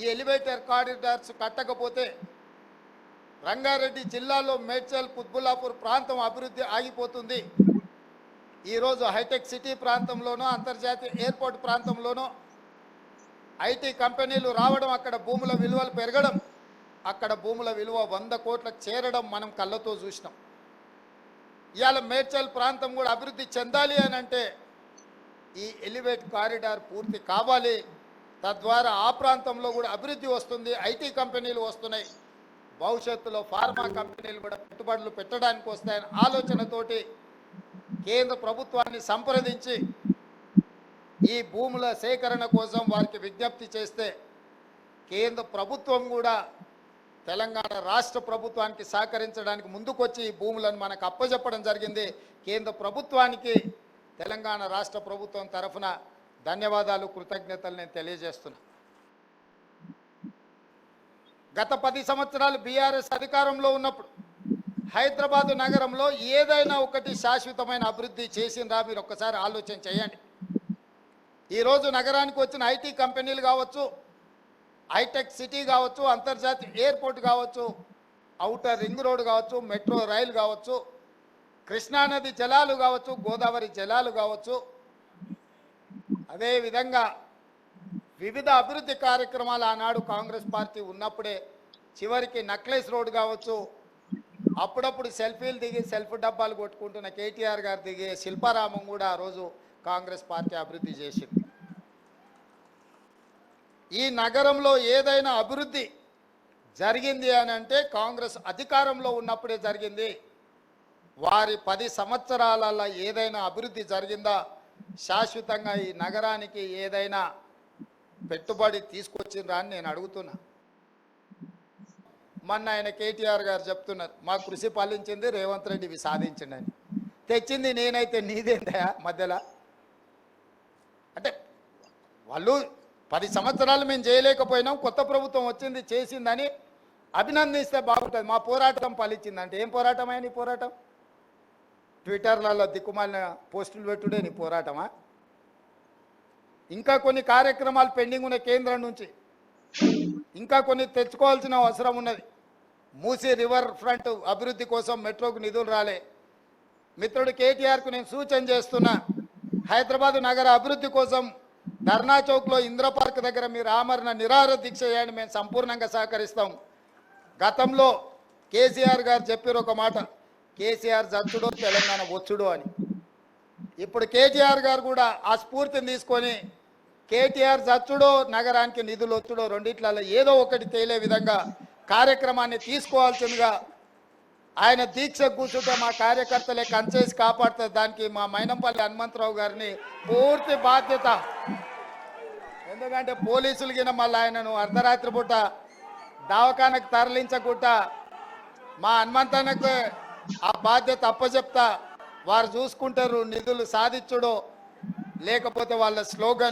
ఈ elevator corridors కట్టకపోతే రంగారెడ్డి జిల్లాలో మేడ్చల్ కుత్బుల్లాపూర్ ప్రాంతం అభివృద్ధి ఆగిపోతుంది. ఈరోజు హైటెక్ సిటీ ప్రాంతంలోనో అంతర్జాతీయ ఎయిర్పోర్ట్ ప్రాంతంలోనో ఐటీ కంపెనీలు రావడం, అక్కడ భూముల విలువలు పెరగడం, అక్కడ భూముల విలువ 100 కోట్లకు చేరడం మనం కళ్ళతో చూసినాం. ఇవాళ మేడ్చల్ ప్రాంతం కూడా అభివృద్ధి చెందాలి అని అంటే ఈ ఎలివేట్ కారిడార్ పూర్తి కావాలి. తద్వారా ఆ ప్రాంతంలో కూడా అభివృద్ధి వస్తుంది, ఐటీ కంపెనీలు వస్తున్నాయి, భవిష్యత్తులో ఫార్మా కంపెనీలు కూడా పెట్టుబడులు పెట్టడానికి వస్తాయని ఆలోచనతోటి కేంద్ర ప్రభుత్వాన్ని సంప్రదించి ఈ భూముల సేకరణ కోసం వారికి విజ్ఞప్తి చేస్తే కేంద్ర ప్రభుత్వం కూడా తెలంగాణ రాష్ట్ర ప్రభుత్వానికి సహకరించడానికి ముందుకొచ్చి ఈ భూములను మనకు అప్పజెప్పడం జరిగింది. కేంద్ర ప్రభుత్వానికి తెలంగాణ రాష్ట్ర ప్రభుత్వం తరఫున ధన్యవాదాలు, కృతజ్ఞతలు నేను తెలియజేస్తున్నా. గత 10 సంవత్సరాలు బీఆర్ఎస్ అధికారంలో ఉన్నప్పుడు హైదరాబాదు నగరంలో ఏదైనా ఒకటి శాశ్వతమైన అభివృద్ధి చేసిందా మీరు ఒక్కసారి ఆలోచన చేయండి. ఈరోజు నగరానికి వచ్చిన ఐటీ కంపెనీలు కావచ్చు, హైటెక్ సిటీ కావచ్చు, అంతర్జాతీయ ఎయిర్పోర్ట్ కావచ్చు, ఔటర్ రింగ్ రోడ్ కావచ్చు, మెట్రో రైలు కావచ్చు, కృష్ణానది జలాలు కావచ్చు, గోదావరి జలాలు కావచ్చు, అదేవిధంగా వివిధ అభివృద్ధి కార్యక్రమాలు ఆనాడు కాంగ్రెస్ పార్టీ ఉన్నప్పుడే చివరికి నక్లెస్ రోడ్ కావచ్చు, అప్పుడప్పుడు సెల్ఫీలు దిగి సెల్ఫ్ డబ్బాలు కొట్టుకుంటున్న కేటీఆర్ గారు దిగే శిల్పారామం కూడా ఆ రోజు కాంగ్రెస్ పార్టీ అభివృద్ధి చేసింది. ఈ నగరంలో ఏదైనా అభివృద్ధి జరిగింది అని అంటే కాంగ్రెస్ అధికారంలో ఉన్నప్పుడే జరిగింది. వారి 10 సంవత్సరాలలో ఏదైనా అభివృద్ధి జరిగిందా? శాశ్వతంగా ఈ నగరానికి ఏదైనా పెట్టుబడి తీసుకొచ్చిండ్రా అని నేను అడుగుతున్నా. మొన్న ఆయన కేటీఆర్ గారు చెప్తున్నారు, మా కృషి ఫలించింది, రేవంత్ రెడ్డి సాధించిండని. తెచ్చింది నేనైతే నీదేందా మధ్యలో? అంటే వాళ్ళు 10 సంవత్సరాలు మేము చేయలేకపోయినాం, కొత్త ప్రభుత్వం వచ్చింది చేసిందని అభినందిస్తే బాగుంటుంది. మా పోరాటం ఫలించిందంటే ఏం పోరాటం అయ్యా నీ పోరాటం? ట్విట్టర్లలో దిక్కుమాలిన పోస్టులు పెట్టుడే నీ పోరాటమా? ఇంకా కొన్ని కార్యక్రమాలు పెండింగ్ ఉన్న కేంద్రం నుంచి ఇంకా కొన్ని తెచ్చుకోవాల్సిన అవసరం ఉన్నది. మూసీ రివర్ ఫ్రంట్ అభివృద్ధి కోసం మెట్రోకు నిధులు రాలే. మిత్రుడు కేటీఆర్కు నేను సూచన చేస్తున్నా, హైదరాబాద్ నగర అభివృద్ధి కోసం ధర్నా చౌక్లో ఇంద్ర పార్క్ దగ్గర మీరు ఆమరణ నిరాహార దీక్ష చేయండి, మేము సంపూర్ణంగా సహకరిస్తాం. గతంలో కేసీఆర్ గారు చెప్పారు ఒక మాట, కేసీఆర్ జచ్చుడో తెలంగాణ వచ్చుడో అని. ఇప్పుడు కేటీఆర్ గారు కూడా ఆ స్ఫూర్తిని తీసుకొని కేటీఆర్ జచ్చుడో నగరానికి నిధులు వచ్చుడో రెండిట్లలో ఏదో ఒకటి తేలే విధంగా కార్యక్రమాన్ని తీసుకోవాల్సిందిగా ఆయన దీక్ష కూర్చుంటే మా కార్యకర్తలే కంచేసి కాపాడుతుంది. దానికి మా మైనంపల్లి హనుమంతరావు గారిని పూర్తి బాధ్యత. ఎందుకంటే పోలీసులు గిన మళ్ళీ ఆయనను అర్ధరాత్రి పూట దవాఖానకు తరలించకుండా మా హనుమంతన్నకు ఆ బాధ్యత అప్పచెప్తా. వారు చూసుకుంటారు నిధులు సాధించుడో లేకపోతే వాళ్ళ స్లోగన్